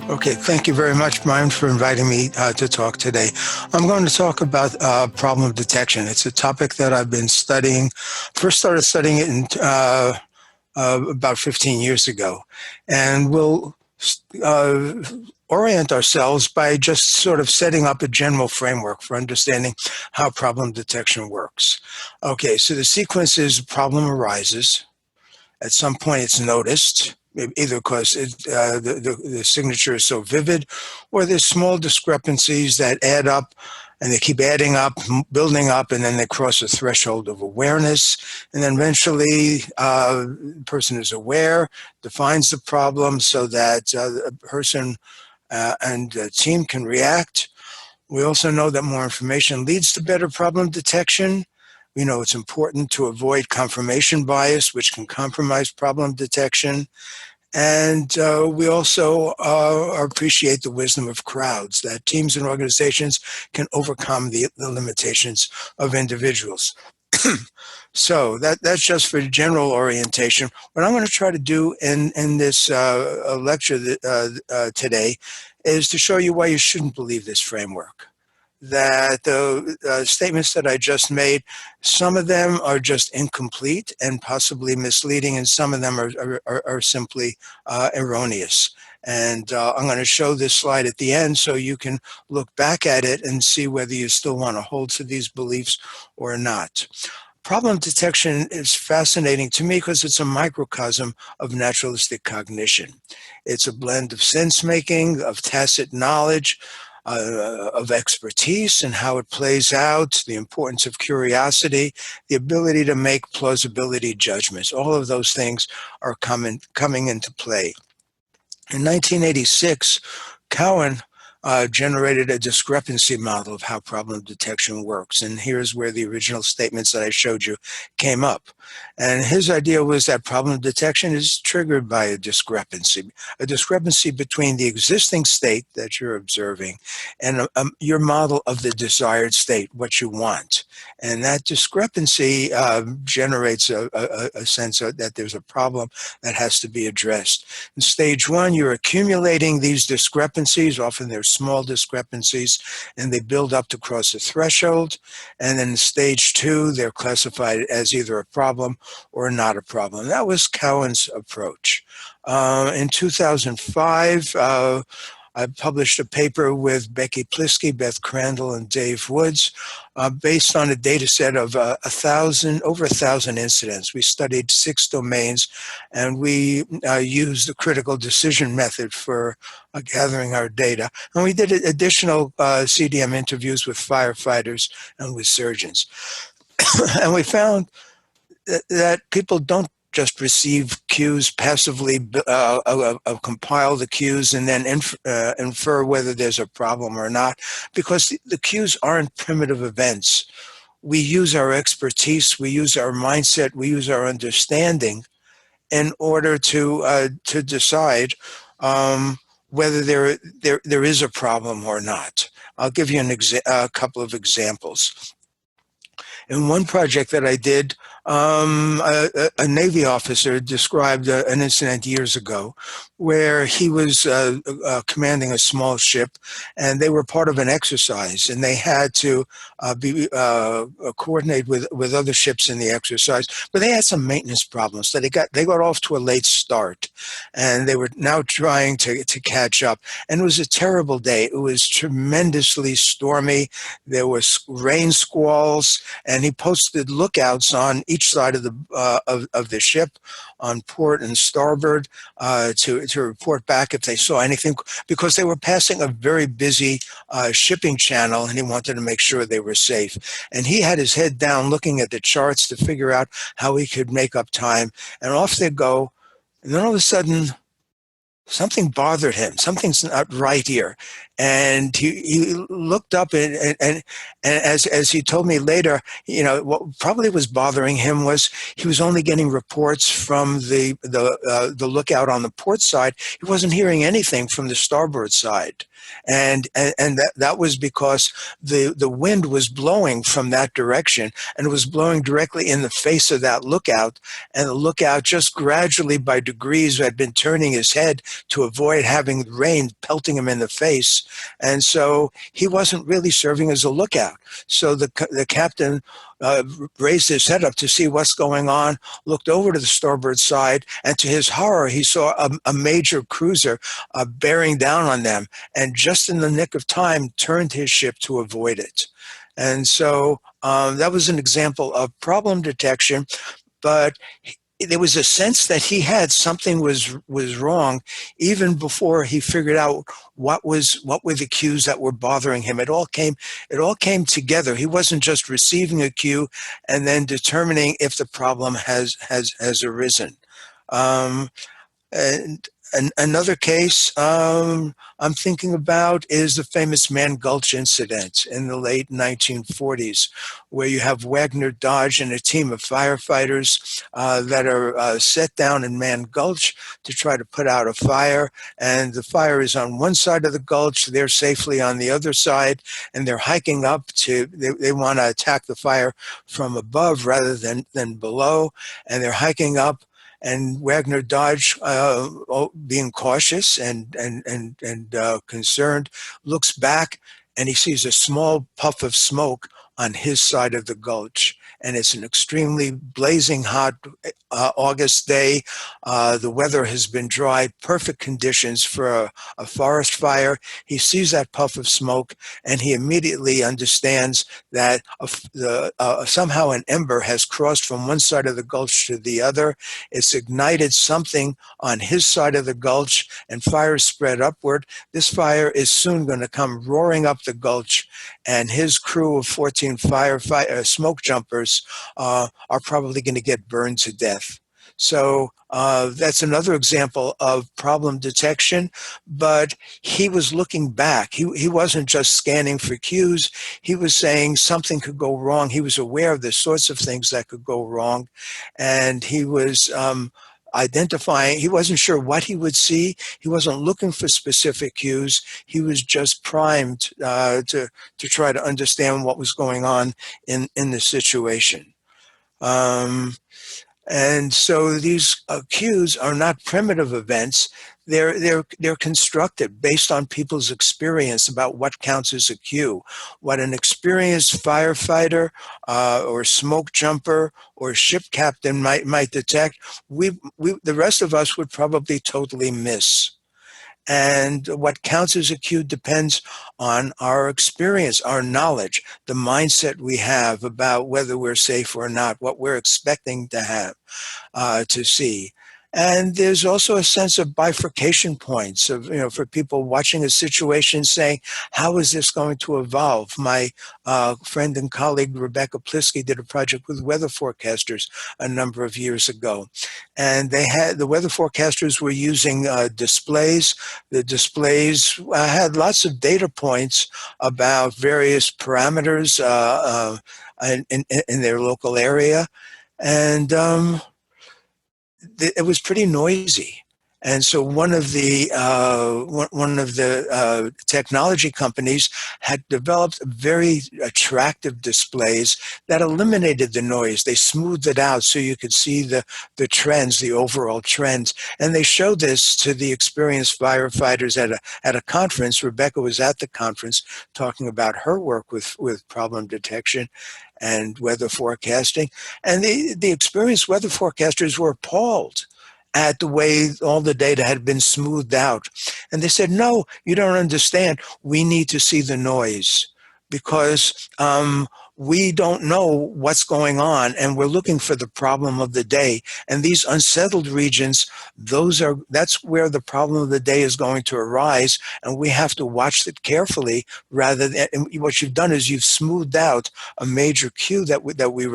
Okay, thank you very much, Brian, for inviting me to talk today. I'm going to talk about problem detection. It's a topic that I've been studying. First started studying it in about 15 years ago, and we'll uh, orient ourselves by just sort of setting up a general framework for understanding how problem detection works. Okay, so the sequence is: problem arises. At some point, it's noticed, either because the signature is so vivid, or there's small discrepancies that add up, and they keep adding up, building up, and then they cross a threshold of awareness. And then eventually, the person is aware, defines the problem so that the person and the team can react. We also know that more information leads to better problem detection. We know it's important to avoid confirmation bias, which can compromise problem detection. And we also appreciate the wisdom of crowds, that teams and organizations can overcome the limitations of individuals. So that's just for general orientation. What I'm going to try to do in this lecture today is to show you why you shouldn't believe this framework. That the statements that I just made, some of them are just incomplete and possibly misleading, and some of them are simply erroneous. And I'm going to show this slide at the end so you can look back at it and see whether you still want to hold to these beliefs or not. Problem detection is fascinating to me because it's a microcosm of naturalistic cognition. It's a blend of sense making, of tacit knowledge, of expertise and how it plays out, the importance of curiosity, the ability to make plausibility judgments. All of those things are coming into play. In 1986, Cowan generated a discrepancy model of how problem detection works. And here's where the original statements that I showed you came up. And his idea was that problem detection is triggered by a discrepancy between the existing state that you're observing and your model of the desired state, what you want. And that discrepancy generates a sense that there's a problem that has to be addressed. In stage one, you're accumulating these discrepancies. Often they're small discrepancies, and they build up to cross a threshold. And then in stage two, they're classified as either a problem or not a problem. That was Cowan's approach. In 2005, I published a paper with Becky Plisky, Beth Crandall, and Dave Woods, based on a data set of over 1,000 incidents. We studied 6 domains, and we used the critical decision method for gathering our data. And we did additional CDM interviews with firefighters and with surgeons. And we found that people don't just receive cues passively, compile the cues, and then infer whether there's a problem or not, because the cues aren't primitive events. We use our expertise, we use our mindset, we use our understanding in order to decide whether there is a problem or not. I'll give you a couple of examples. In one project that I did, a Navy officer described an incident years ago where he was commanding a small ship, and they were part of an exercise, and they had to coordinate with other ships in the exercise, but they had some maintenance problems. So they got off to a late start, and they were now trying to catch up. And it was a terrible day. It was tremendously stormy. There was rain squalls, and he posted lookouts on each side of the ship, on port and starboard, to report back if they saw anything, because they were passing a very busy shipping channel, and he wanted to make sure they were safe. And he had his head down looking at the charts to figure out how he could make up time, and off they go. And then all of a sudden, something bothered him. Something's not right here. And he looked up, and as he told me later, what probably was bothering him was he was only getting reports from the lookout on the port side. He wasn't hearing anything from the starboard side. And that was because the wind was blowing from that direction, and it was blowing directly in the face of that lookout. And the lookout, just gradually by degrees, had been turning his head to avoid having rain pelting him in the face. And so he wasn't really serving as a lookout. So the captain raised his head up to see what's going on, looked over to the starboard side, and to his horror, he saw a major cruiser bearing down on them, and just in the nick of time, turned his ship to avoid it. And so that was an example of problem detection, but there was a sense that he had something was wrong even before he figured out what were the cues that were bothering him. It all came together. He wasn't just receiving a cue and then determining if the problem has arisen. Um, and another case I'm thinking about is the famous Man Gulch incident in the late 1940s, where you have Wagner Dodge and a team of firefighters that are set down in Man Gulch to try to put out a fire. And the fire is on one side of the gulch, they're safely on the other side, and they're hiking up they want to attack the fire from above rather than below, and they're hiking up. And Wagner Dodge, being cautious and concerned, looks back and he sees a small puff of smoke on his side of the gulch. And it's an extremely blazing hot August day. The weather has been dry, perfect conditions for a forest fire. He sees that puff of smoke and he immediately understands that somehow an ember has crossed from one side of the gulch to the other. It's ignited something on his side of the gulch and fire spread upward. This fire is soon going to come roaring up the gulch, and his crew of 14 smoke jumpers are probably going to get burned to death. So that's another example of problem detection, but he was looking back. He wasn't just scanning for cues. He was saying something could go wrong. He was aware of the sorts of things that could go wrong, and he was identifying. He wasn't sure what he would see. He wasn't looking for specific cues. He was just primed to try to understand what was going on in the situation. And so these cues are not primitive events. They're constructed based on people's experience about what counts as a cue. What an experienced firefighter or smoke jumper or ship captain might detect, the rest of us would probably totally miss. And what counts as a cue depends on our experience, our knowledge, the mindset we have about whether we're safe or not, what we're expecting to have, to see. And there's also a sense of bifurcation points of, for people watching a situation saying, how is this going to evolve? My friend and colleague, Rebecca Plisky, did a project with weather forecasters a number of years ago. And the weather forecasters were using displays. The displays had lots of data points about various parameters in their local area. And it was pretty noisy. And so one of the technology companies had developed very attractive displays that eliminated the noise. They smoothed it out so you could see the trends, the overall trends. And they showed this to the experienced firefighters at a conference. Rebecca was at the conference talking about her work with problem detection and weather forecasting. And the experienced weather forecasters were appalled at the way all the data had been smoothed out. And they said, no, you don't understand. We need to see the noise because we don't know what's going on and we're looking for the problem of the day. And these unsettled regions, that's where the problem of the day is going to arise. And we have to watch it carefully rather than, and what you've done is you've smoothed out a major cue that we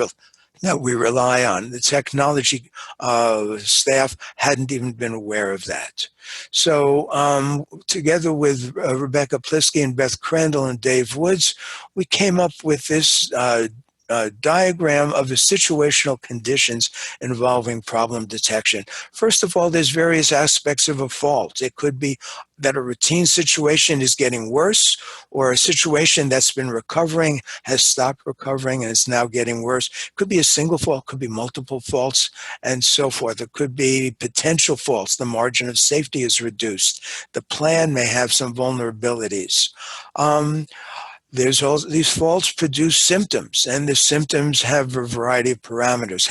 rely on. The technology staff hadn't even been aware of that. So together with Rebecca Plisky and Beth Crandall and Dave Woods, we came up with this diagram of the situational conditions involving problem detection. First of all, there's various aspects of a fault. It could be that a routine situation is getting worse, or a situation that's been recovering has stopped recovering and is now getting worse. It could be a single fault, could be multiple faults, and so forth. It could be potential faults. The margin of safety is reduced. The plan may have some vulnerabilities. There's all these faults produce symptoms, and the symptoms have a variety of parameters.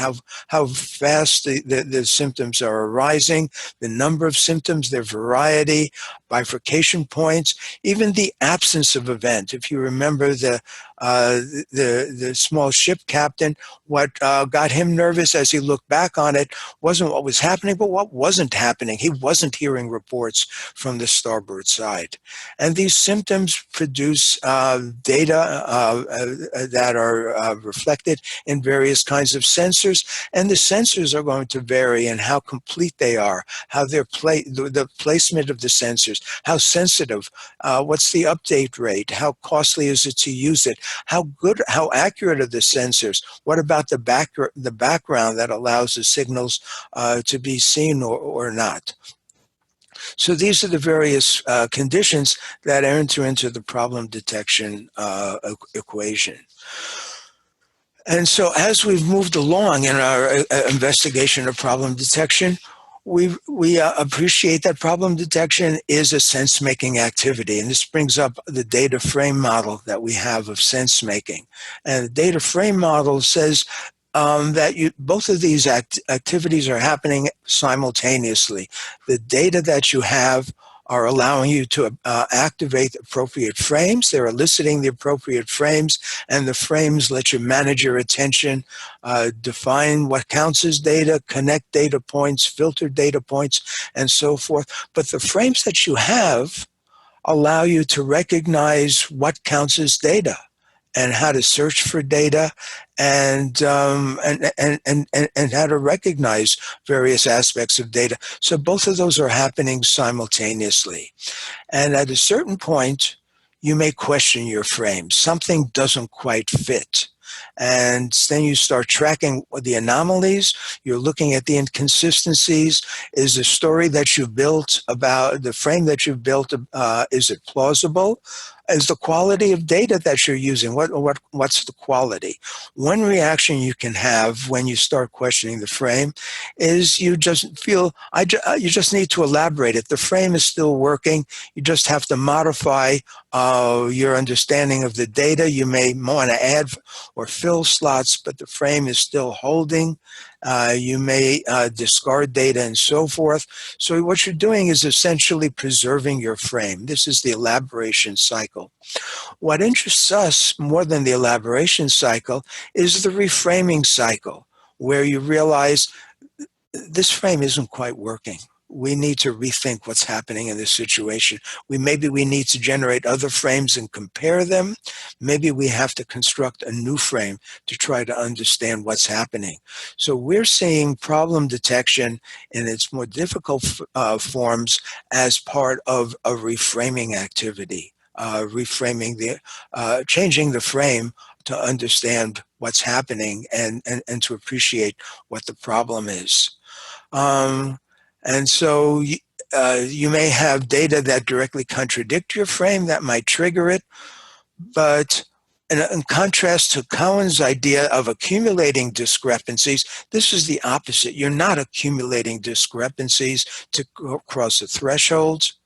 How fast the symptoms are arising, the number of symptoms, their variety, bifurcation points, even the absence of event. If you remember the small ship captain, what got him nervous as he looked back on it wasn't what was happening, but what wasn't happening. He wasn't hearing reports from the starboard side. And these symptoms produce data that are reflected in various kinds of sensors, and the sensors are going to vary in how complete they are, how they're the placement of the sensors, how sensitive, what's the update rate, how costly is it to use it, how good, how accurate are the sensors, what about the background that allows the signals to be seen or not. So these are the various conditions that enter into the problem detection equation. And so as we've moved along in our investigation of problem detection, we appreciate that problem detection is a sense-making activity. And this brings up the data frame model that we have of sense-making. And the data frame model says that both of these activities are happening simultaneously. The data that you have are allowing you to activate the appropriate frames. They're eliciting the appropriate frames, and the frames let you manage your attention, define what counts as data, connect data points, filter data points, and so forth. But the frames that you have allow you to recognize what counts as data and how to search for data, and how to recognize various aspects of data. So both of those are happening simultaneously. And at a certain point, you may question your frame. Something doesn't quite fit. And then you start tracking the anomalies. You're looking at the inconsistencies. Is the story that you've built about the frame that you've built, is it plausible? Is the quality of data that you're using, what's the quality? One reaction you can have when you start questioning the frame is you just feel, you just need to elaborate it. The frame is still working. You just have to modify your understanding of the data. You may want to add or fill slots, but the frame is still holding. You may discard data and so forth. So what you're doing is essentially preserving your frame. This is the elaboration cycle. What interests us more than the elaboration cycle is the reframing cycle, where you realize this frame isn't quite working. We need to rethink what's happening in this situation. Maybe we need to generate other frames and compare them. Maybe we have to construct a new frame to try to understand what's happening. So we're seeing problem detection in its more difficult forms as part of a reframing activity, changing the frame to understand what's happening and to appreciate what the problem is. And so you may have data that directly contradict your frame that might trigger it, but in contrast to Cohen's idea of accumulating discrepancies, this is the opposite. You're not accumulating discrepancies to cross the thresholds.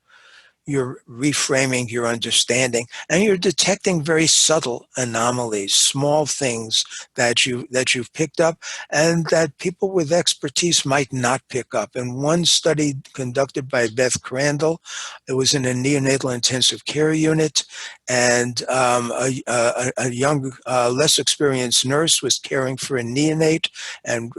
You're reframing your understanding, and you're detecting very subtle anomalies, small things that you've picked up and that people with expertise might not pick up. In one study conducted by Beth Crandall, it was in a neonatal intensive care unit, and a young, less experienced nurse was caring for a neonate and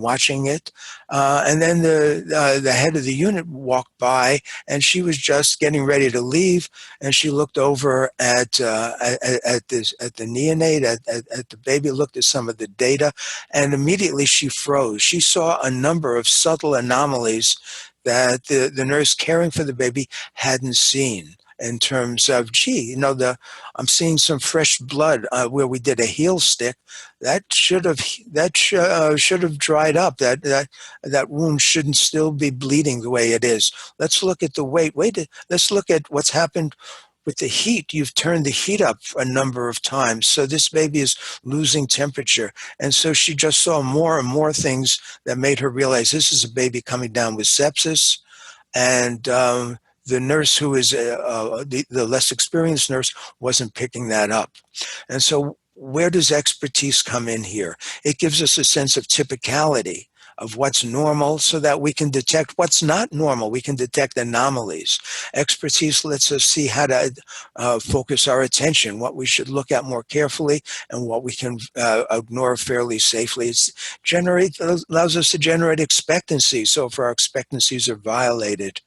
watching it. And then the head of the unit walked by, and she was just getting ready to leave, and she looked over at the neonate, at the baby, looked at some of the data, and immediately she froze. She saw a number of subtle anomalies that the nurse caring for the baby hadn't seen. in terms of, gee, I'm seeing some fresh blood where we did a heel stick. That should have dried up. That wound shouldn't still be bleeding the way it is. Let's look at the weight. Let's look at what's happened with the heat. You've turned the heat up a number of times, so this baby is losing temperature. And so she just saw more and more things that made her realize this is a baby coming down with sepsis. And the nurse, who is the less experienced nurse, wasn't picking that up. And so where does expertise come in here? It gives us a sense of typicality of what's normal so that we can detect what's not normal. We can detect anomalies. Expertise lets us see how to focus our attention, what we should look at more carefully, and what we can ignore fairly safely. It allows us to generate expectancy. So if our expectancies are violated,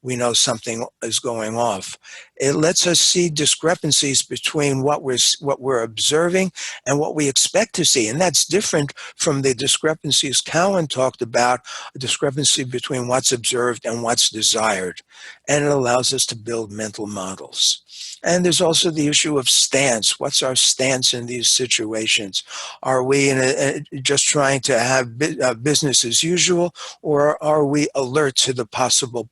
we know something is going off. It lets us see discrepancies between what we're observing and what we expect to see. And that's different from the discrepancies Cowan talked about, a discrepancy between what's observed and what's desired. And it allows us to build mental models. And there's also the issue of stance. What's our stance in these situations? Are we just trying to have business as usual, or are we alert to the possible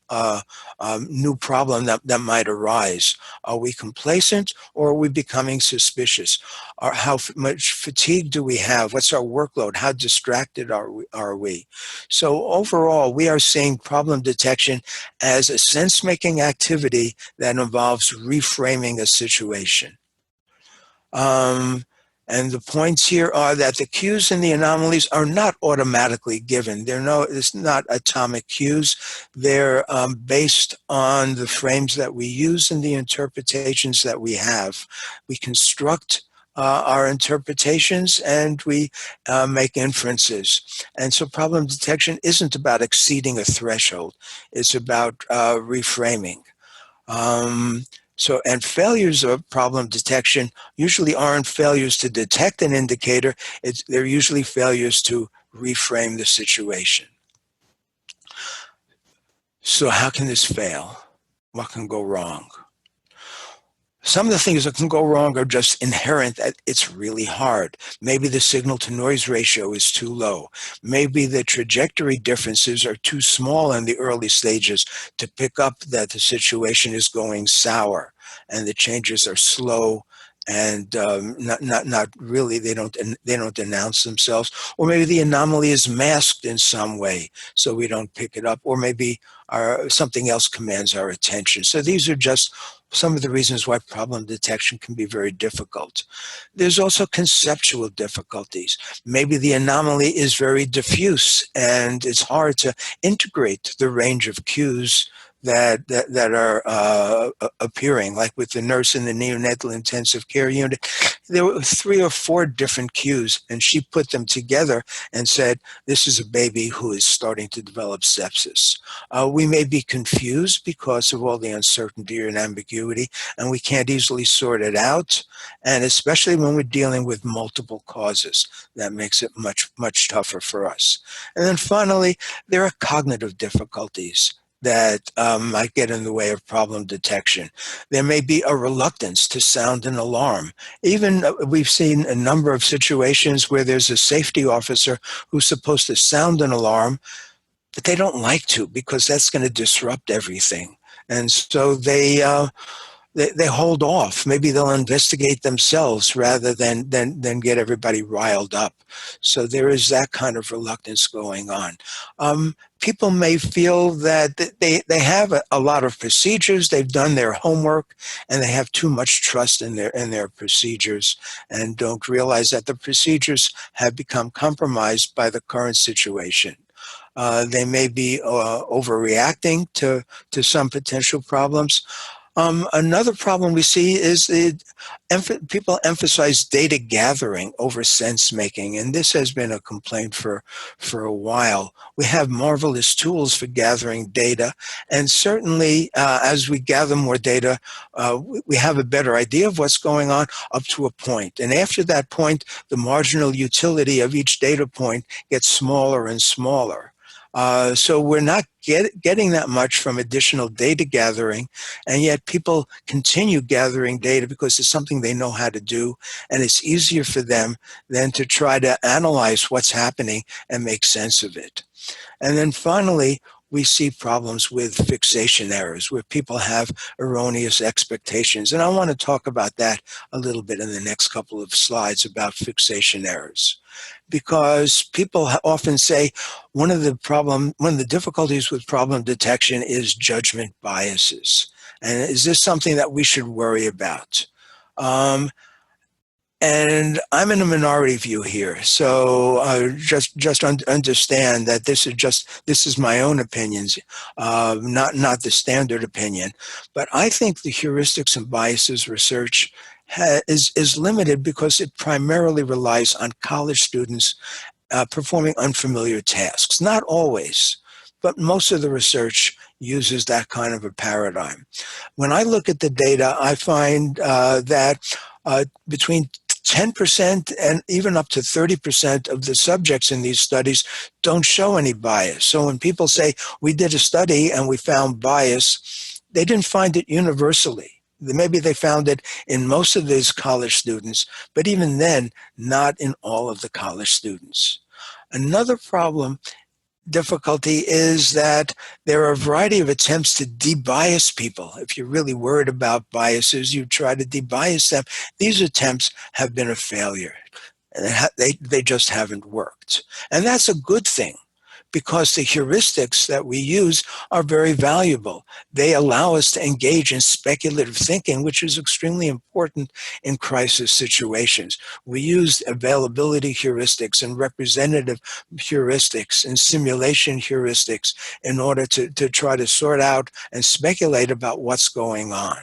new problem that might arise? Are we complacent, or are we becoming suspicious? How much fatigue do we have? What's our workload? How distracted are we? So overall, we are seeing problem detection as a sense-making activity that involves reframing a situation. And the points here are that the cues and the anomalies are not automatically given. It's not atomic cues. They're based on the frames that we use and the interpretations that we have. We construct our interpretations, and we make inferences. And so problem detection isn't about exceeding a threshold. It's about reframing. And failures of problem detection usually aren't failures to detect an indicator. They're usually failures to reframe the situation. So how can this fail? What can go wrong? Some of the things that can go wrong are just inherent. That it's really hard. Maybe the signal to noise ratio is too low. Maybe the trajectory differences are too small in the early stages to pick up that the situation is going sour, and the changes are slow and not really. They don't announce themselves. Or maybe the anomaly is masked in some way, so we don't pick it up. Or maybe something else commands our attention. So these are just some of the reasons why problem detection can be very difficult. There's also conceptual difficulties. Maybe the anomaly is very diffuse, and it's hard to integrate the range of cues that are appearing. Like with the nurse in the neonatal intensive care unit, there were 3 or 4 different cues, and she put them together and said, this is a baby who is starting to develop sepsis. We may be confused because of all the uncertainty and ambiguity, and we can't easily sort it out. And especially when we're dealing with multiple causes, that makes it much, much tougher for us. And then finally, there are cognitive difficulties that might get in the way of problem detection. There may be a reluctance to sound an alarm. Even we've seen a number of situations where there's a safety officer who's supposed to sound an alarm, but they don't like to because that's going to disrupt everything. And so they hold off. Maybe they'll investigate themselves rather than get everybody riled up. So there is that kind of reluctance going on. People may feel that they have a lot of procedures, they've done their homework, and they have too much trust in their procedures, and don't realize that the procedures have become compromised by the current situation. They may be overreacting to some potential problems. Another problem we see is people emphasize data gathering over sense making, and this has been a complaint for a while. We have marvelous tools for gathering data, and certainly as we gather more data, we have a better idea of what's going on up to a point. And after that point, the marginal utility of each data point gets smaller and smaller. So we're not getting that much from additional data gathering, and yet people continue gathering data because it's something they know how to do, and it's easier for them than to try to analyze what's happening and make sense of it. And then finally, we see problems with fixation errors where people have erroneous expectations. And I want to talk about that a little bit in the next couple of slides about fixation errors. Because people often say one of the difficulties with problem detection is judgment biases. And is this something that we should worry about? And I'm in a minority view here, so understand that this is my own opinions, not the standard opinion. But I think the heuristics and biases research is limited because it primarily relies on college students performing unfamiliar tasks. Not always, but most of the research uses that kind of a paradigm. When I look at the data, I find that between 10% and even up to 30% of the subjects in these studies don't show any bias. So when people say, we did a study and we found bias, they didn't find it universally. Maybe they found it in most of these college students, but even then, not in all of the college students. Another difficulty is that there are a variety of attempts to debias people. If you're really worried about biases, you try to debias them. These attempts have been a failure. They just haven't worked. And that's a good thing, because the heuristics that we use are very valuable. They allow us to engage in speculative thinking, which is extremely important in crisis situations. We use availability heuristics and representative heuristics and simulation heuristics in order to try to sort out and speculate about what's going on.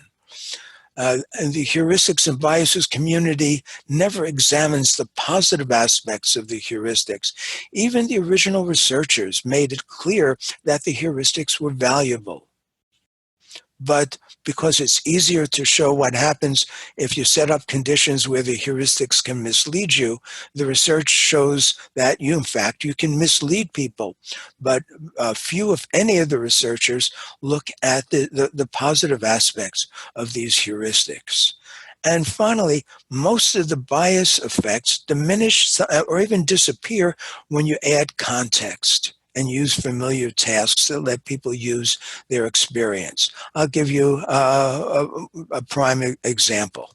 And the heuristics and biases community never examines the positive aspects of the heuristics. Even the original researchers made it clear that the heuristics were valuable. But because it's easier to show what happens if you set up conditions where the heuristics can mislead you, the research shows that in fact, you can mislead people. But few, if any, of the researchers look at the positive aspects of these heuristics. And finally, most of the bias effects diminish or even disappear when you add context and use familiar tasks that let people use their experience. I'll give you a prime example.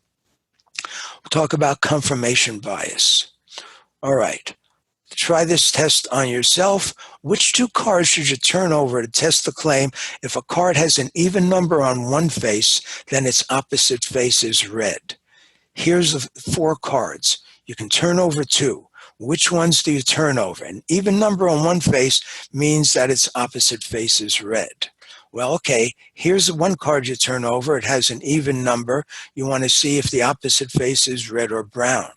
We'll talk about confirmation bias. All right. Try this test on yourself. Which two cards should you turn over to test the claim? If a card has an even number on one face, then its opposite face is red. Here's the 4 cards. You can turn over 2. Which ones do you turn over? An even number on one face means that its opposite face is red. Well, okay, here's the 1 card you turn over. It has an even number. You want to see if the opposite face is red or brown.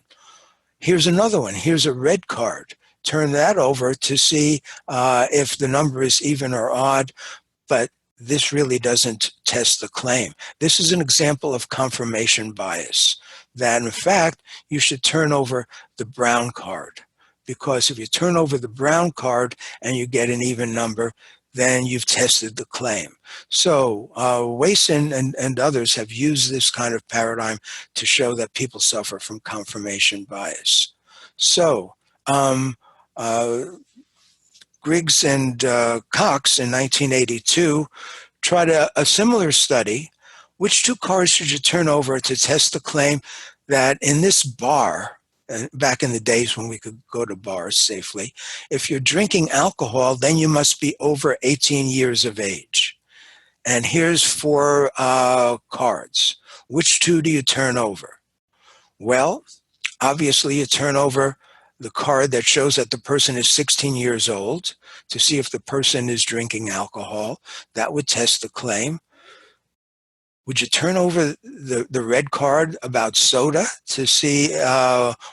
Here's another one. Here's a red card. Turn that over to see if the number is even or odd, but this really doesn't test the claim. This is an example of confirmation bias, that in fact, you should turn over the brown card. Because if you turn over the brown card and you get an even number, then you've tested the claim. So Wason and others have used this kind of paradigm to show that people suffer from confirmation bias. So Griggs and Cox in 1982 tried a similar study. Which 2 cards should you turn over to test the claim that in this bar, back in the days when we could go to bars safely, if you're drinking alcohol, then you must be over 18 years of age. And here's 4 cards. Which 2 do you turn over? Well, obviously you turn over the card that shows that the person is 16 years old to see if the person is drinking alcohol. That would test the claim. Would you turn over the red card about soda to see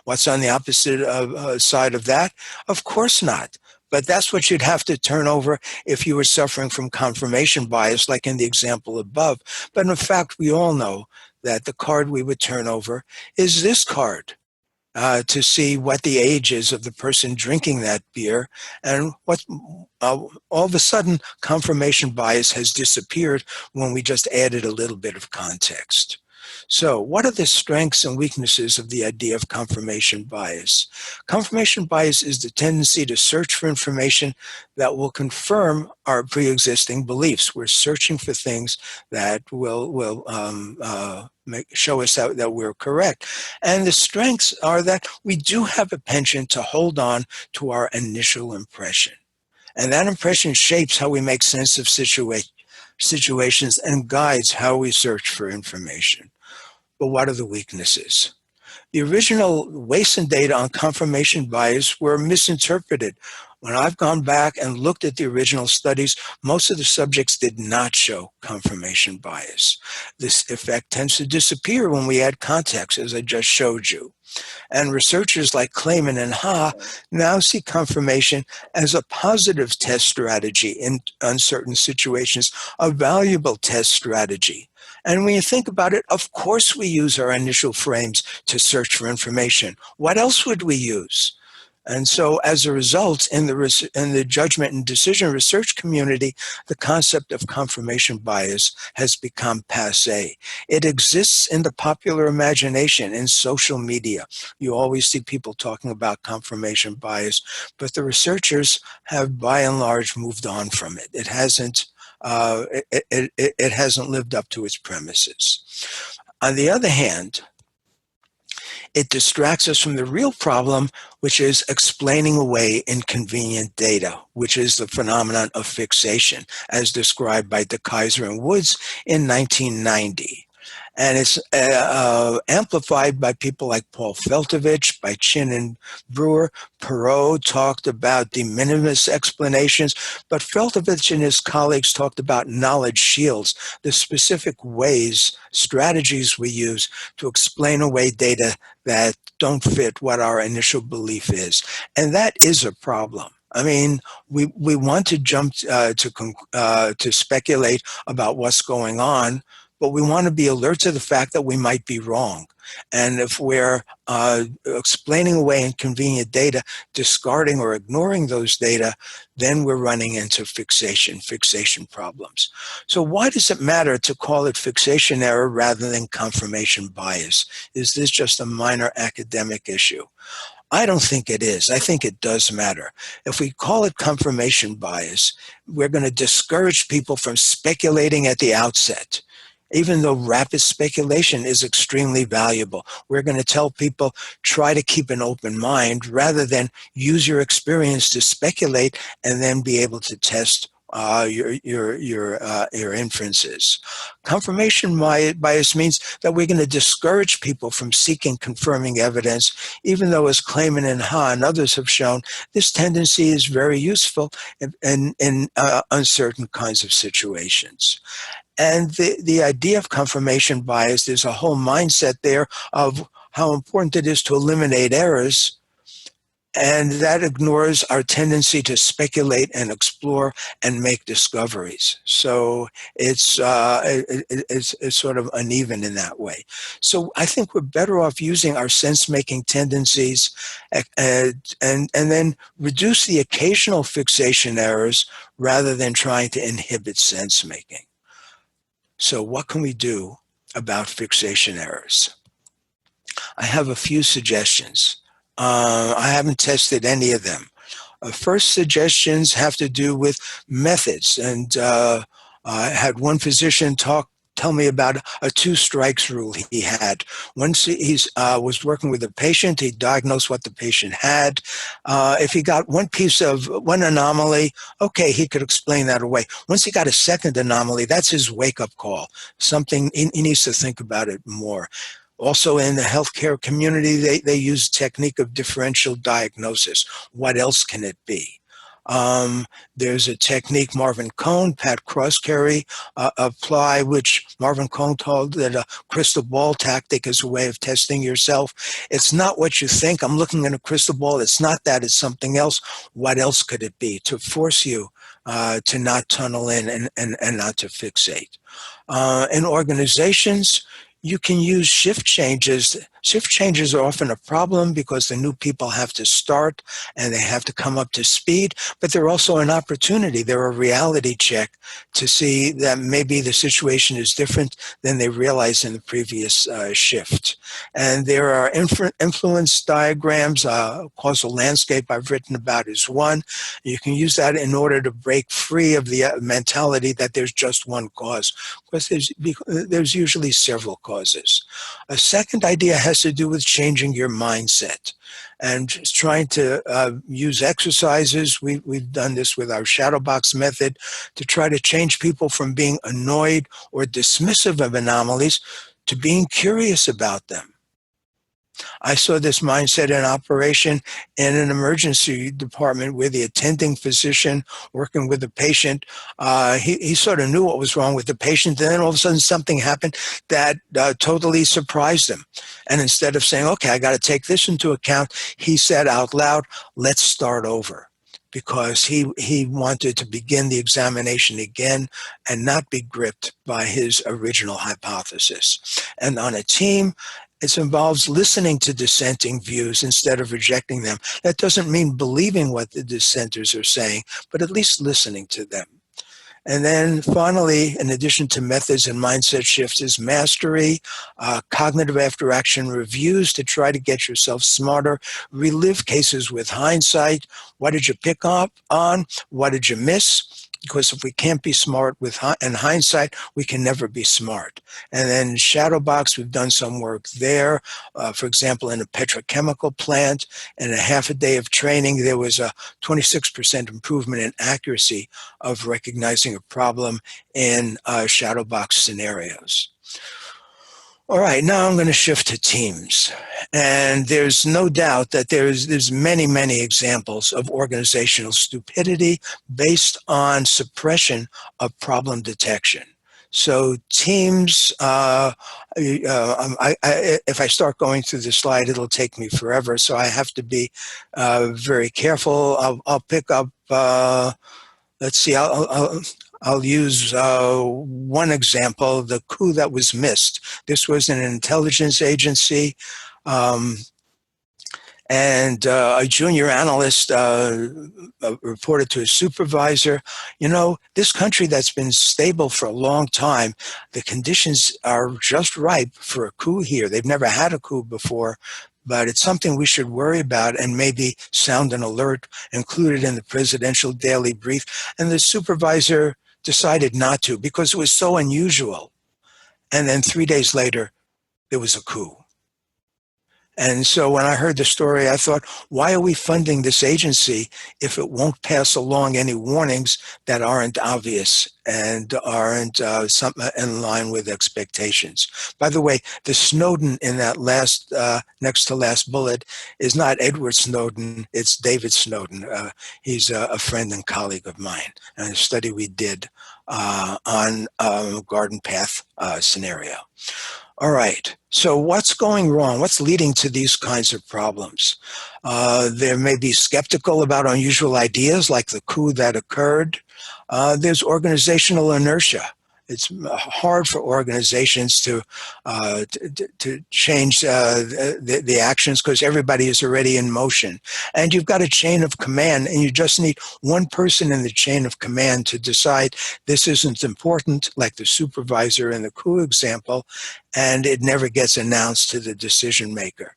what's on the opposite side of that? Of course not. But that's what you'd have to turn over if you were suffering from confirmation bias, like in the example above. But in fact, we all know that the card we would turn over is this card. to see what the age is of the person drinking that beer, and what all of a sudden confirmation bias has disappeared when we just added a little bit of context. So, what are the strengths and weaknesses of the idea of confirmation bias? Confirmation bias is the tendency to search for information that will confirm our pre-existing beliefs. We're searching for things that will show us that we're correct. And the strengths are that we do have a penchant to hold on to our initial impression. And that impression shapes how we make sense of situations and guides how we search for information. But what are the weaknesses? The original weights and data on confirmation bias were misinterpreted. When I've gone back and looked at the original studies, most of the subjects did not show confirmation bias. This effect tends to disappear when we add context, as I just showed you. And researchers like Klein and Ha now see confirmation as a positive test strategy in uncertain situations, a valuable test strategy. And when you think about it, of course we use our initial frames to search for information. What else would we use? And so as a result, in the judgment and decision research community, the concept of confirmation bias has become passé. It exists in the popular imagination, in social media. You always see people talking about confirmation bias, but the researchers have by and large moved on from it. It hasn't lived up to its premises. On the other hand, it distracts us from the real problem, which is explaining away inconvenient data, which is the phenomenon of fixation, as described by De Keyser and Woods in 1990. And it's amplified by people like Paul Feltovich, by Chin and Brewer. Perot talked about de minimis explanations, but Feltovich and his colleagues talked about knowledge shields, the specific ways, strategies we use to explain away data that don't fit what our initial belief is. And that is a problem. I mean, we want to jump to speculate about what's going on, but we want to be alert to the fact that we might be wrong. And if we're explaining away inconvenient data, discarding or ignoring those data, then we're running into fixation problems. So why does it matter to call it fixation error rather than confirmation bias? Is this just a minor academic issue? I don't think it is. I think it does matter. If we call it confirmation bias, we're going to discourage people from speculating at the outset. Even though rapid speculation is extremely valuable, we're going to tell people, try to keep an open mind rather than use your experience to speculate and then be able to test your inferences. Confirmation bias means that we're going to discourage people from seeking confirming evidence, even though, as Kleiman and Ha and others have shown, this tendency is very useful in uncertain kinds of situations. And the idea of confirmation bias, there's a whole mindset there of how important it is to eliminate errors, and that ignores our tendency to speculate and explore and make discoveries. So it's sort of uneven in that way. So I think we're better off using our sense-making tendencies and then reduce the occasional fixation errors rather than trying to inhibit sense-making. So what can we do about fixation errors? I have a few suggestions. I haven't tested any of them. First suggestions have to do with methods. And I had one physician tell me about a 2 strikes rule he had. Once he was working with a patient, he diagnosed what the patient had. If he got one anomaly, okay, he could explain that away. Once he got a second anomaly, that's his wake-up call. Something, he needs to think about it more. Also in the healthcare community, they use technique of differential diagnosis. What else can it be? There's a technique Marvin Cohn, Pat Crosscarry apply, which Marvin Cohn told that a crystal ball tactic is a way of testing yourself. It's not what you think. I'm looking at a crystal ball. It's not that. It's something else. What else could it be? To force you to not tunnel in and not to fixate. In organizations, you can use shift changes Shift changes are often a problem because the new people have to start and they have to come up to speed, but they're also an opportunity. They're a reality check to see that maybe the situation is different than they realized in the previous shift. And there are influence diagrams, causal landscape I've written about is one. You can use that in order to break free of the mentality that there's just one cause, because there's usually several causes. A second idea has to do with changing your mindset and just trying to use exercises. We've done this with our shadow box method to try to change people from being annoyed or dismissive of anomalies to being curious about them. I saw this mindset in operation in an emergency department where the attending physician working with the patient, he sort of knew what was wrong with the patient. And then all of a sudden something happened that totally surprised him. And instead of saying, okay, I got to take this into account, he said out loud, let's start over. Because he wanted to begin the examination again and not be gripped by his original hypothesis. And on a team, it involves listening to dissenting views instead of rejecting them. That doesn't mean believing what the dissenters are saying, but at least listening to them. And then finally, in addition to methods and mindset shifts, is mastery, cognitive after action reviews to try to get yourself smarter, relive cases with hindsight. What did you pick up on? What did you miss? Because if we can't be smart in hindsight, we can never be smart. And then shadow box, we've done some work there. For example, in a petrochemical plant, in a half a day of training, there was a 26% improvement in accuracy of recognizing a problem in shadow box scenarios. All right, now I'm going to shift to teams. And there's no doubt that there's many examples of organizational stupidity based on suppression of problem detection. So teams, if I start going through the slide, it'll take me forever. So I have to be very careful. I'll pick up, let's see, I'll use one example, the coup that was missed. This was an intelligence agency, and a junior analyst reported to his supervisor, you know, this country that's been stable for a long time, the conditions are just ripe for a coup here. They've never had a coup before, but it's something we should worry about and maybe sound an alert included in the presidential daily brief. And the supervisor decided not to because it was so unusual. And then 3 days later, there was a coup. And so when I heard the story, I thought, why are we funding this agency if it won't pass along any warnings that aren't obvious and aren't in line with expectations? By the way, the Snowden in that last, next to last bullet is not Edward Snowden, it's David Snowden. He's a friend and colleague of mine, and a study we did on Garden Path scenario. All right, so what's going wrong? What's leading to these kinds of problems? There may be skeptical about unusual ideas like the coup that occurred. There's organizational inertia. It's hard for organizations to change the actions because everybody is already in motion. And you've got a chain of command, and you just need one person in the chain of command to decide this isn't important, like the supervisor in the coup example, and it never gets announced to the decision maker.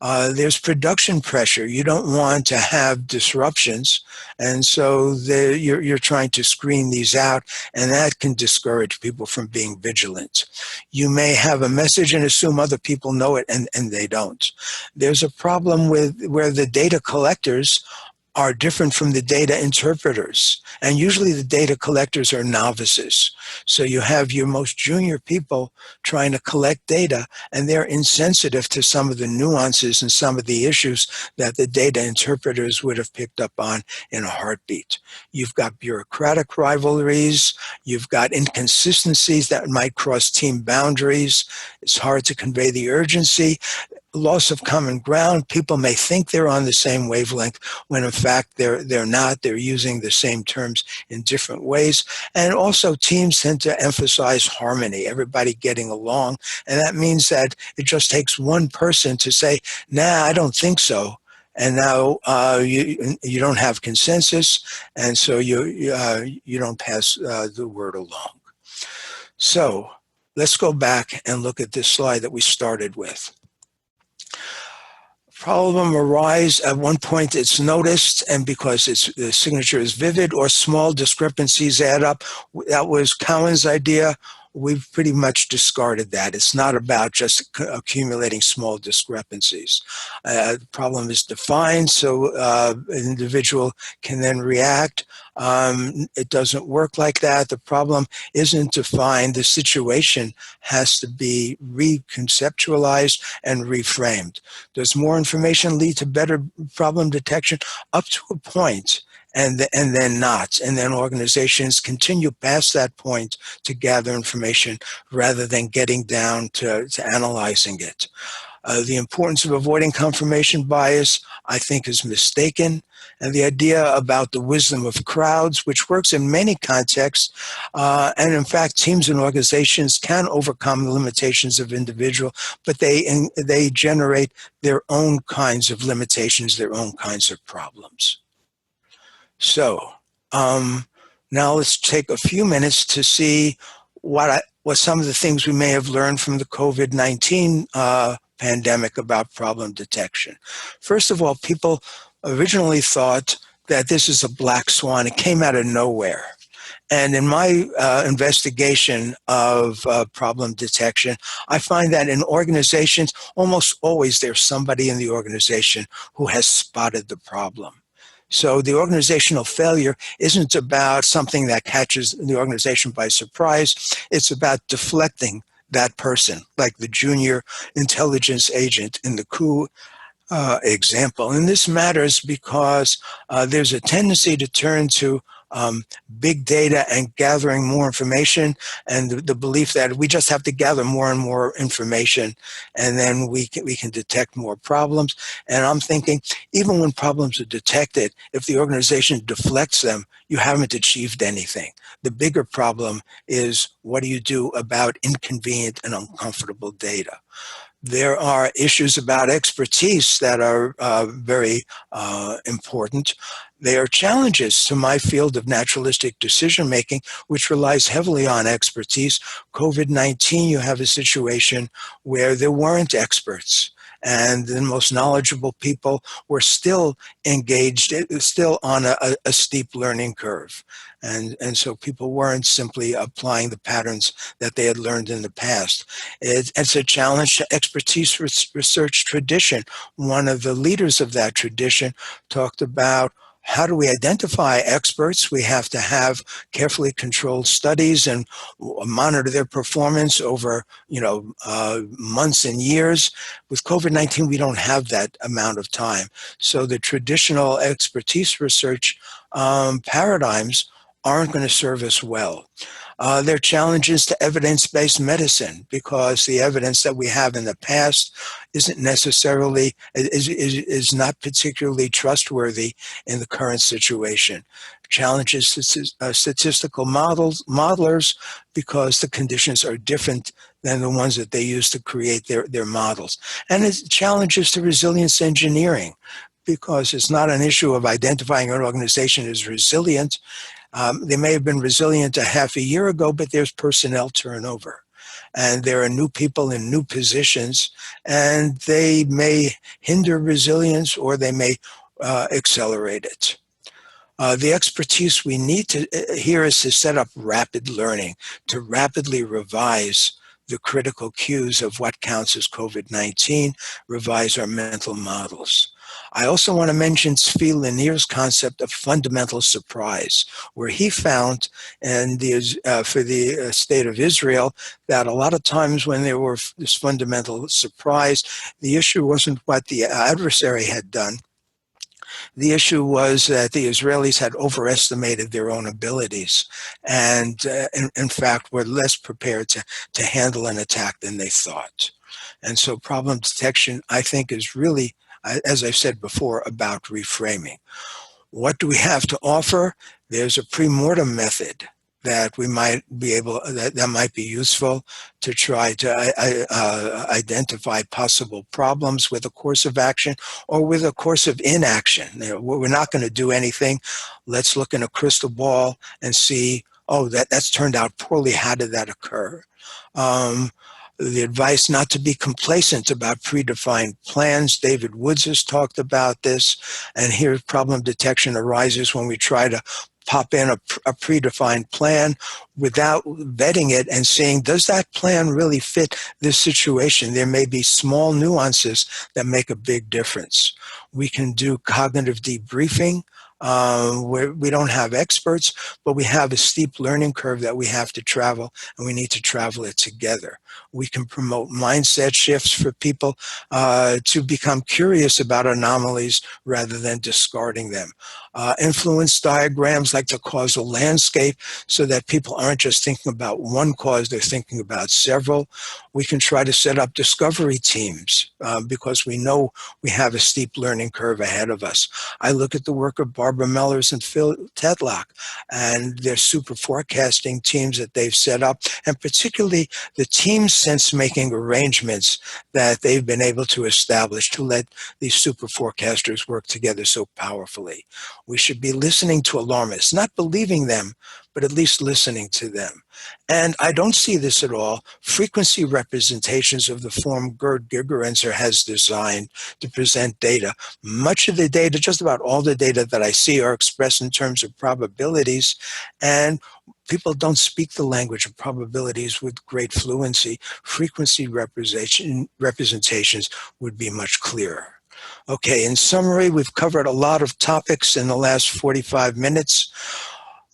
There's production pressure. You don't want to have disruptions, and so you're trying to screen these out, and that can discourage people from being vigilant. You may have a message and assume other people know it, and they don't. There's a problem with where the data collectors are different from the data interpreters. And usually the data collectors are novices. So you have your most junior people trying to collect data, and they're insensitive to some of the nuances and some of the issues that the data interpreters would have picked up on in a heartbeat. You've got bureaucratic rivalries. You've got inconsistencies that might cross team boundaries. It's hard to convey the urgency. loss of common ground. People may think they're on the same wavelength when in fact they're not. They're using the same terms in different ways. And also teams tend to emphasize harmony, everybody getting along. And that means that it just takes one person to say, nah, I don't think so. And now you don't have consensus, and so you don't pass the word along. So let's go back and look at this slide that we started with. Problem arise at one point, it's noticed, and because the signature is vivid, or small discrepancies add up. That was Cowan's idea. We've pretty much discarded that. It's not about just accumulating small discrepancies. The problem is defined, so an individual can then react. It doesn't work like that. The problem isn't defined. The situation has to be reconceptualized and reframed. Does more information lead to better problem detection? Up to a point, and then not. And then organizations continue past that point to gather information rather than getting down to analyzing it. The importance of avoiding confirmation bias, I think, is mistaken. And the idea about the wisdom of crowds, which works in many contexts, and in fact, teams and organizations can overcome the limitations of individual, but they generate their own kinds of limitations, their own kinds of problems. So now let's take a few minutes to see what some of the things we may have learned from the COVID-19 pandemic about problem detection. First of all, people originally thought that this is a black swan. It came out of nowhere. And in my investigation of problem detection, I find that in organizations, almost always there's somebody in the organization who has spotted the problem. So the organizational failure isn't about something that catches the organization by surprise. It's about deflecting that person, like the junior intelligence agent in the coup example. And this matters because there's a tendency to turn to big data and gathering more information, and the belief that we just have to gather more and more information, and then we can detect more problems. And I'm thinking, even when problems are detected, if the organization deflects them, you haven't achieved anything. The bigger problem is, what do you do about inconvenient and uncomfortable data? There are issues about expertise that are very important. There are challenges to my field of naturalistic decision-making, which relies heavily on expertise. COVID-19, you have a situation where there weren't experts, and the most knowledgeable people were still engaged, still on a steep learning curve. And so people weren't simply applying the patterns that they had learned in the past. It's a challenge to expertise research tradition. One of the leaders of that tradition talked about, how do we identify experts? We have to have carefully controlled studies and monitor their performance over, months and years. With COVID-19, we don't have that amount of time. So the traditional expertise research paradigms aren't going to serve us well. There are challenges to evidence-based medicine, because the evidence that we have in the past isn't necessarily, is not particularly trustworthy in the current situation. Challenges to statistical modelers, because the conditions are different than the ones that they use to create their models. And it's challenges to resilience engineering, because it's not an issue of identifying an organization as resilient. They may have been resilient a half a year ago, but there's personnel turnover. And there are new people in new positions, and they may hinder resilience or they may accelerate it. The expertise we need here is to set up rapid learning, to rapidly revise the critical cues of what counts as COVID-19, revise our mental models. I also want to mention Zvi Lanier's concept of fundamental surprise, where he found, and for the state of Israel, that a lot of times when there were this fundamental surprise, the issue wasn't what the adversary had done. The issue was that the Israelis had overestimated their own abilities, and in fact were less prepared to handle an attack than they thought. And so problem detection, I think, is really, as I've said before, about reframing. What do we have to offer? There's a pre-mortem method that we might be able, that might be useful to try to identify possible problems with a course of action or with a course of inaction. We're not going to do anything. Let's look in a crystal ball and see, oh, that's turned out poorly. How did that occur? The advice not to be complacent about predefined plans. David Woods has talked about this, and here problem detection arises when we try to pop in a predefined plan without vetting it and seeing, does that plan really fit this situation? There may be small nuances that make a big difference. We can do cognitive debriefing, where we don't have experts, but we have a steep learning curve that we have to travel, and we need to travel it together. We can promote mindset shifts for people to become curious about anomalies rather than discarding them. Influence diagrams like the causal landscape so that people aren't just thinking about one cause, they're thinking about several. We can try to set up discovery teams because we know we have a steep learning curve ahead of us. I look at the work of Barbara Mellers and Phil Tetlock and their super forecasting teams that they've set up, and particularly the team sense-making arrangements that they've been able to establish to let these super forecasters work together so powerfully. We should be listening to alarmists, not believing them, but at least listening to them. And I don't see this at all. Frequency representations of the form Gerd Gigerenzer has designed to present data. Much of the data, just about all the data that I see, are expressed in terms of probabilities, and people don't speak the language of probabilities with great fluency. Frequency representations would be much clearer. Okay, in summary, we've covered a lot of topics in the last 45 minutes.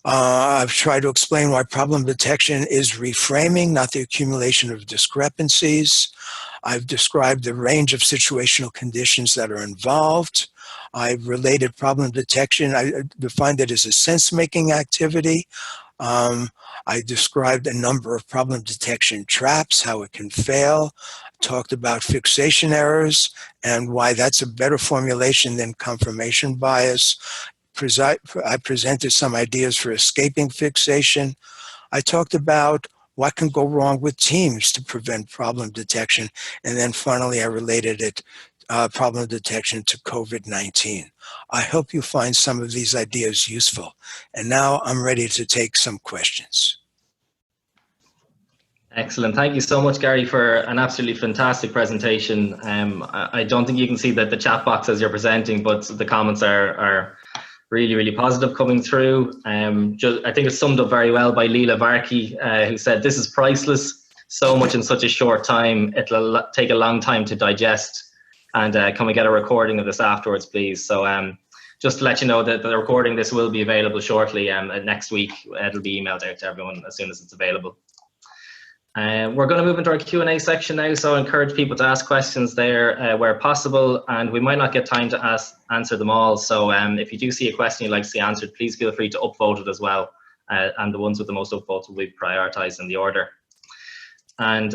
I've tried to explain why problem detection is reframing, not the accumulation of discrepancies. I've described the range of situational conditions that are involved. I've related problem detection. I defined it as a sense-making activity. I described a number of problem detection traps, how it can fail. Talked about fixation errors and why that's a better formulation than confirmation bias. I presented some ideas for escaping fixation. I talked about what can go wrong with teams to prevent problem detection. And then finally, I related it, problem detection, to COVID-19. I hope you find some of these ideas useful. And now I'm ready to take some questions. Excellent. Thank you so much, Gary, for an absolutely fantastic presentation. I don't think you can see the chat box as you're presenting, but the comments are really, really positive coming through. I think it's summed up very well by Leela Varkey, who said, "This is priceless, so much in such a short time. It'll take a long time to digest. And can we get a recording of this afterwards, please?" So just to let you know that the recording, this will be available shortly. Next week, it'll be emailed out to everyone as soon as it's available. We're going to move into our Q&A section now, so I encourage people to ask questions there where possible, and we might not get time to answer them all. So if you do see a question you'd like to see answered, please feel free to upvote it as well, and the ones with the most upvotes will be prioritised in the order. And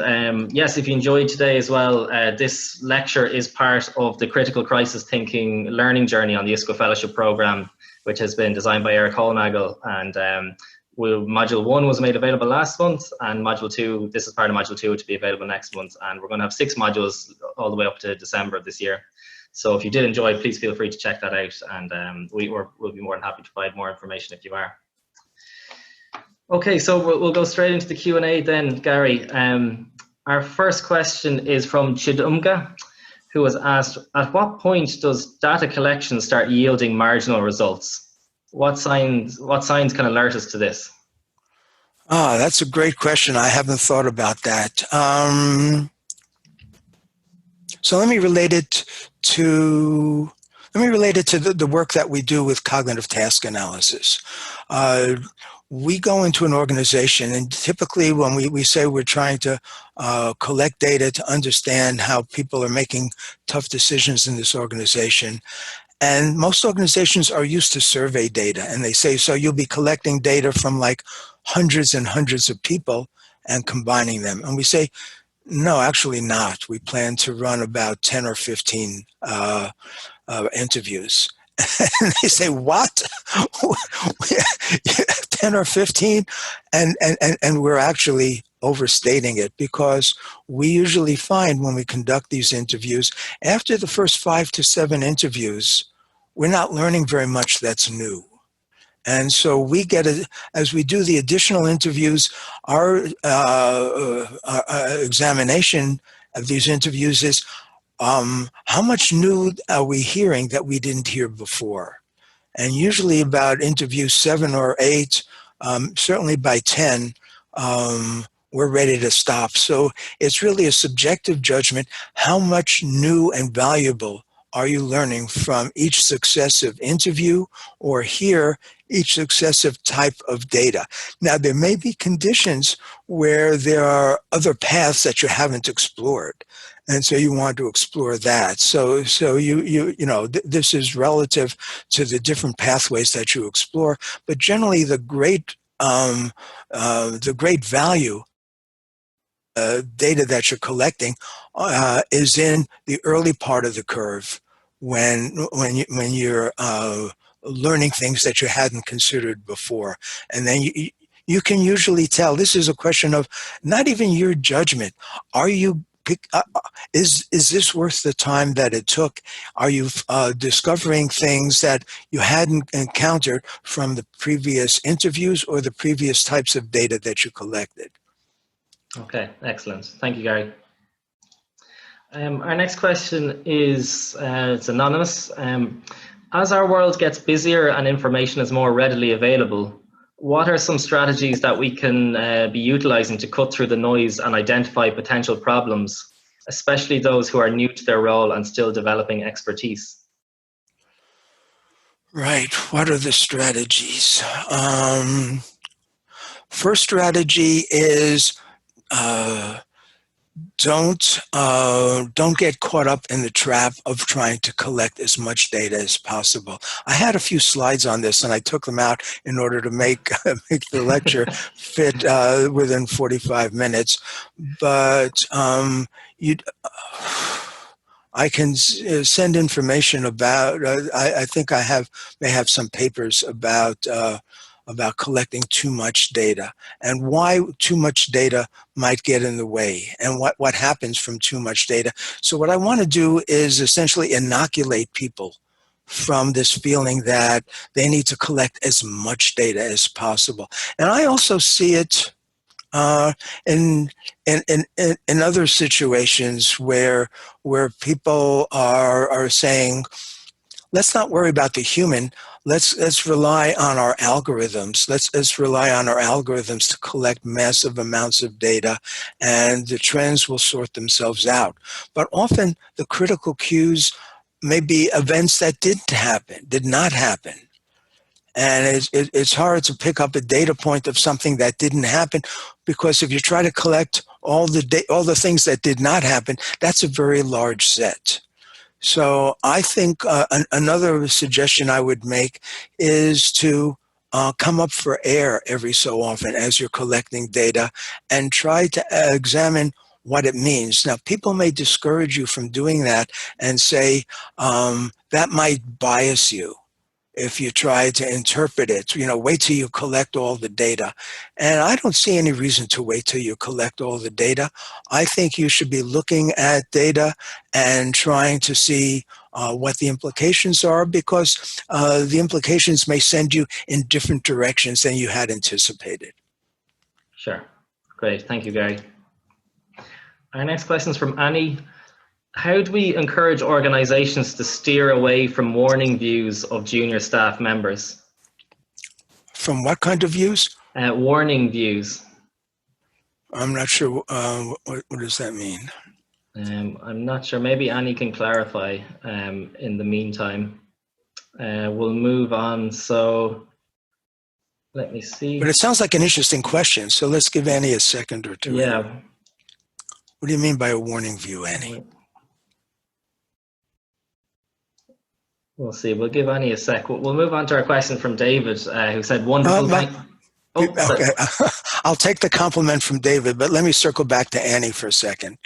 yes, if you enjoyed today as well, this lecture is part of the Critical Crisis Thinking Learning Journey on the ISQua Fellowship Programme, which has been designed by Eric Holnagel, and Module 1 was made available last month, and Module 2, this is part of Module 2, to be available next month, and we're going to have 6 modules all the way up to December of this year. So if you did enjoy, please feel free to check that out, and we'll be more than happy to provide more information if you are. Okay, so we'll go straight into the Q&A then, Gary. Our first question is from Chidumga, who has asked, at what point does data collection start yielding marginal results? What signs can alert us to this? That's a great question. I haven't thought about that. So let me relate it to the work that we do with cognitive task analysis. We go into an organization, and typically when we say we're trying to collect data to understand how people are making tough decisions in this organization, and most organizations are used to survey data, and they say, so you'll be collecting data from like hundreds and hundreds of people and combining them. And we say, No, actually not. We plan to run about 10 or 15 interviews. And they say, what? 10 or 15? And we're actually overstating it, because we usually find when we conduct these interviews, after the first 5 to 7 interviews, we're not learning very much that's new. And so we as we do the additional interviews, our examination of these interviews is, how much new are we hearing that we didn't hear before? And usually about interview 7 or 8, certainly by 10, we're ready to stop. So it's really a subjective judgment. How much new and valuable are you learning from each successive interview, or here, each successive type of data? Now, there may be conditions where there are other paths that you haven't explored, and so you want to explore that. So this is relative to the different pathways that you explore, but generally the great value data that you're collecting is in the early part of the curve, when you're learning things that you hadn't considered before, and then you can usually tell. This is a question of not even your judgment. Are you is this worth the time that it took? Are you discovering things that you hadn't encountered from the previous interviews or the previous types of data that you collected? Okay, excellent. Thank you, Gary. Our next question is, it's anonymous. As our world gets busier and information is more readily available, what are some strategies that we can be utilizing to cut through the noise and identify potential problems, especially those who are new to their role and still developing expertise? Right. What are the strategies? First strategy is, don't get caught up in the trap of trying to collect as much data as possible. I had a few slides on this, and I took them out in order to make make the lecture fit within 45 minutes. But I can send information about. I think may have some papers about collecting too much data, and why too much data might get in the way, and what happens from too much data. So what I want to do is essentially inoculate people from this feeling that they need to collect as much data as possible. And I also see it uh, in, in other situations where people are saying, let's not worry about the human. Let's rely on our algorithms. Let's rely on our algorithms to collect massive amounts of data, and the trends will sort themselves out. But often the critical cues may be events that did not happen. And it's hard to pick up a data point of something that didn't happen, because if you try to collect all the things that did not happen, that's a very large set. So I think another suggestion I would make is to come up for air every so often as you're collecting data, and try to examine what it means. Now, people may discourage you from doing that and say that might bias you if you try to interpret it. Wait till you collect all the data. And I don't see any reason to wait till you collect all the data. I think you should be looking at data and trying to see what the implications are, because the implications may send you in different directions than you had anticipated. Sure. Great. Thank you, Gary. Our next question is from Annie. How do we encourage organizations to steer away from warning views of junior staff members? From what kind of views? Warning views. I'm not sure. What does that mean? I'm not sure. Maybe Annie can clarify in the meantime. We'll move on. So let me see. But it sounds like an interesting question. So let's give Annie a second or two. Yeah. What do you mean by a warning view, Annie? We'll see. We'll give Annie a sec. We'll move on to our question from David, who said, wonderful. Oh, Okay, I'll take the compliment from David, but let me circle back to Annie for a second,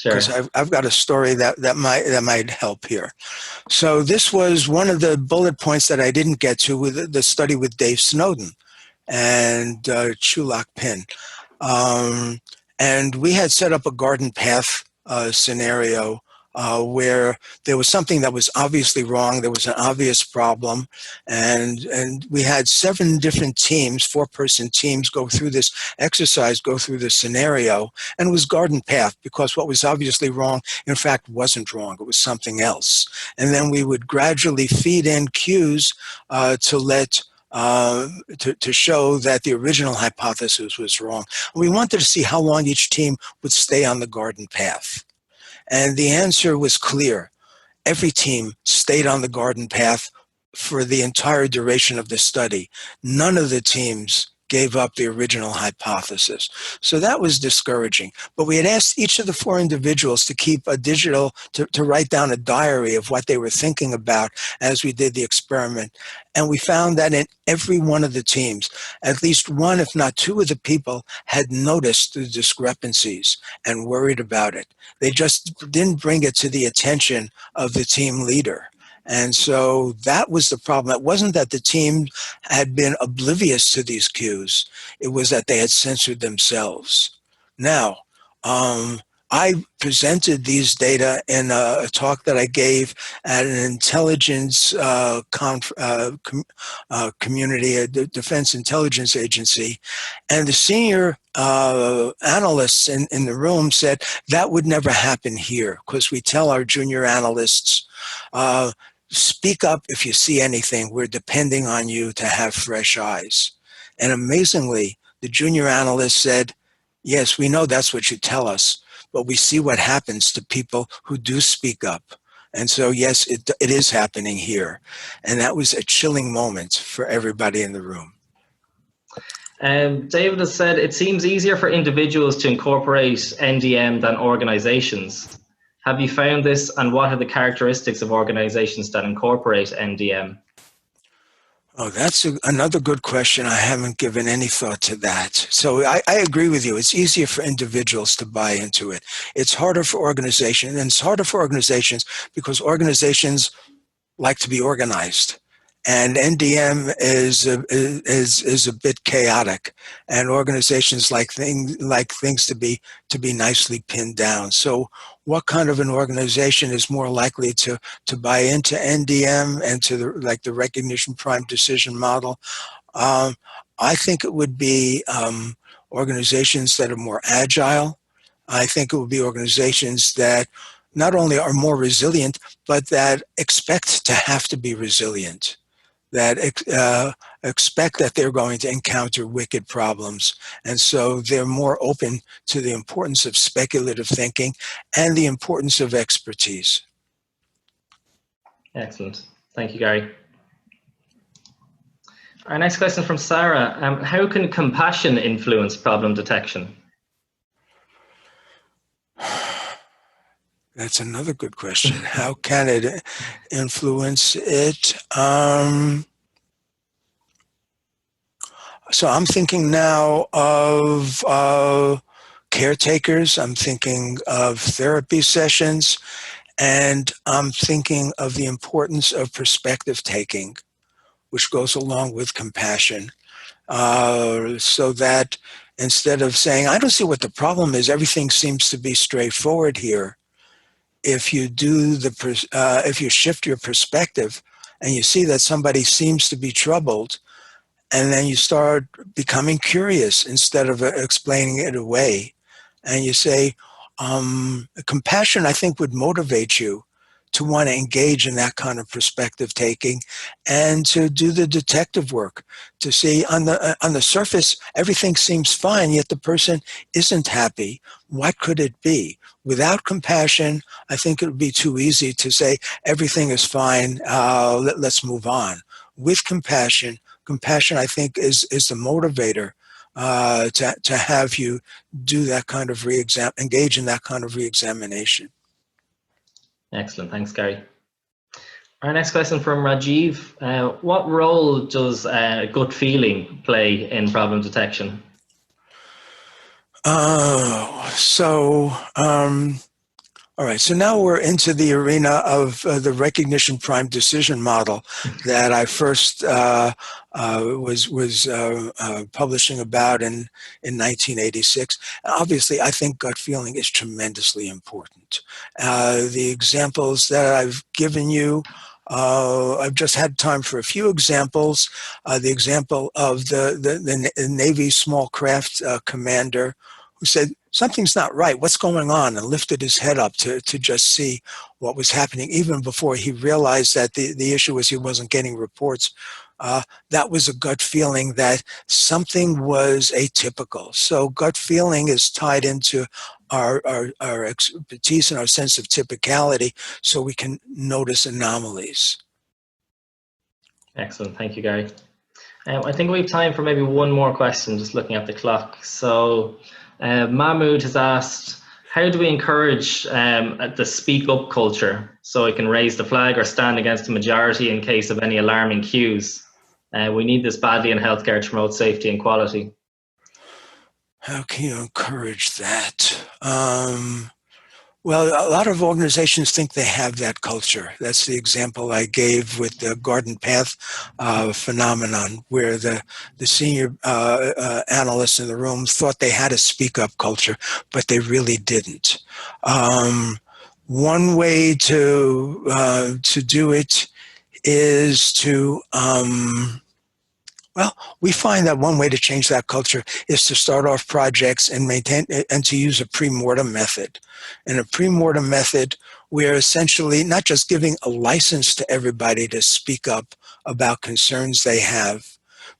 because sure. I've got a story that might help here. So this was one of the bullet points that I didn't get to with the study with Dave Snowden and Chulak Pin. Um, and we had set up a garden path scenario where there was something that was obviously wrong. There was an obvious problem. And we had 7 different teams, 4-person teams, go through this exercise, go through this scenario. And it was garden path because what was obviously wrong, in fact, wasn't wrong. It was something else. And then we would gradually feed in cues to let to show that the original hypothesis was wrong. We wanted to see how long each team would stay on the garden path. And the answer was clear. Every team stayed on the garden path for the entire duration of the study. None of the teams gave up the original hypothesis. So that was discouraging. But we had asked each of the 4 individuals to keep a digital, to write down a diary of what they were thinking about as we did the experiment. And we found that in every one of the teams, at least 1, if not 2 of the people had noticed the discrepancies and worried about it. They just didn't bring it to the attention of the team leader. And so that was the problem. It wasn't that the team had been oblivious to these cues. It was that they had censored themselves. Now, I presented these data in a talk that I gave at an intelligence community, a defense intelligence agency, and the senior analysts in the room said that would never happen here because we tell our junior analysts, speak up if you see anything. We're depending on you to have fresh eyes. And amazingly, the junior analyst said, yes, we know that's what you tell us, but we see what happens to people who do speak up. And so, yes, it is happening here. And that was a chilling moment for everybody in the room. David has said it seems easier for individuals to incorporate NDM than organizations. Have you found this, and what are the characteristics of organizations that incorporate NDM? Oh, that's another good question. I haven't given any thought to that. So I agree with you. It's easier for individuals to buy into it. It's harder for organizations, and it's harder for organizations because organizations like to be organized. And NDM is a bit chaotic, and organizations like things to be nicely pinned down. So, what kind of an organization is more likely to buy into NDM and to the recognition prime decision model? I think it would be organizations that are more agile. I think it would be organizations that not only are more resilient, but that expect to have to be resilient, that expect that they're going to encounter wicked problems. And so they're more open to the importance of speculative thinking and the importance of expertise. Excellent. Thank you, Gary. Our next question from Sarah. How can compassion influence problem detection? That's another good question. How can it influence it? So I'm thinking now of caretakers. I'm thinking of therapy sessions. And I'm thinking of the importance of perspective taking, which goes along with compassion. So that instead of saying, I don't see what the problem is, everything seems to be straightforward here. If you if you shift your perspective and you see that somebody seems to be troubled, and then you start becoming curious instead of explaining it away, and you say, compassion, I think, would motivate you to want to engage in that kind of perspective taking and to do the detective work, to see on the surface, everything seems fine, yet the person isn't happy. What could it be? Without compassion, I think it would be too easy to say, everything is fine, let's move on. With compassion, I think, is the motivator to have you do that kind of engage in that kind of re-examination. Excellent. Thanks, Gary. Our next question from Rajiv. What role does gut feeling play in problem detection? All right, so now we're into the arena of the recognition prime decision model that I first was publishing about in 1986. Obviously, I think gut feeling is tremendously important. The examples that I've given you, I've just had time for a few examples. The example of the Navy small craft commander who said, something's not right, what's going on, and lifted his head up to just see what was happening, even before he realized that the issue was he wasn't getting reports. That was a gut feeling that something was atypical. So gut feeling is tied into our expertise and our sense of typicality, so we can notice anomalies. Excellent, thank you, Gary. I think we have time for maybe one more question, just looking at the clock. So Mahmood has asked, how do we encourage the speak up culture so it can raise the flag or stand against the majority in case of any alarming cues? We need this badly in healthcare to promote safety and quality. How can you encourage that? Well, a lot of organizations think they have that culture. That's the example I gave with the garden path phenomenon, where the senior analysts in the room thought they had a speak up culture, but they really didn't. One way to do it is to well, we find that one way to change that culture is to start off projects and maintain and to use a pre-mortem method. And a pre-mortem method, we're essentially not just giving a license to everybody to speak up about concerns they have,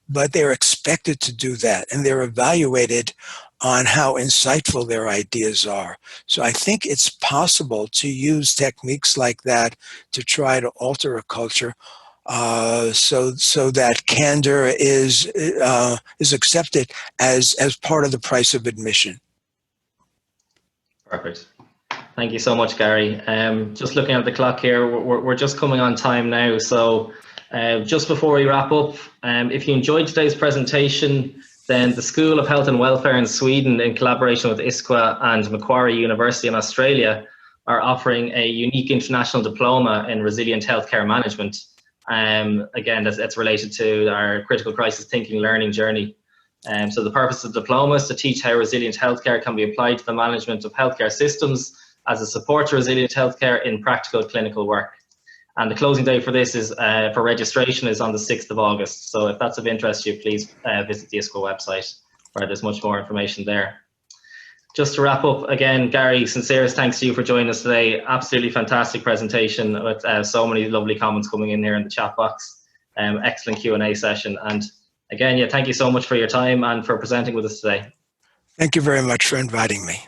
but they're expected to do that, and they're evaluated on how insightful their ideas are. So I think it's possible to use techniques like that to try to alter a culture so that candor is accepted as part of the price of admission. Perfect. Thank you so much, Gary. Just looking at the clock here, we're just coming on time now. So just before we wrap up, if you enjoyed today's presentation, then the School of Health and Welfare in Sweden, in collaboration with ISQua and Macquarie University in Australia, are offering a unique international diploma in resilient healthcare management. Again, that's related to our critical crisis thinking learning journey. So the purpose of the diploma is to teach how resilient healthcare can be applied to the management of healthcare systems as a support to resilient healthcare in practical clinical work. And the closing date for this is for registration is on the 6th of August. So if that's of interest to you, please visit the ISQua website where there's much more information there. Just to wrap up, again, Gary, sincerest thanks to you for joining us today. Absolutely fantastic presentation with so many lovely comments coming in here in the chat box. Excellent Q&A session. And again, yeah, thank you so much for your time and for presenting with us today. Thank you very much for inviting me.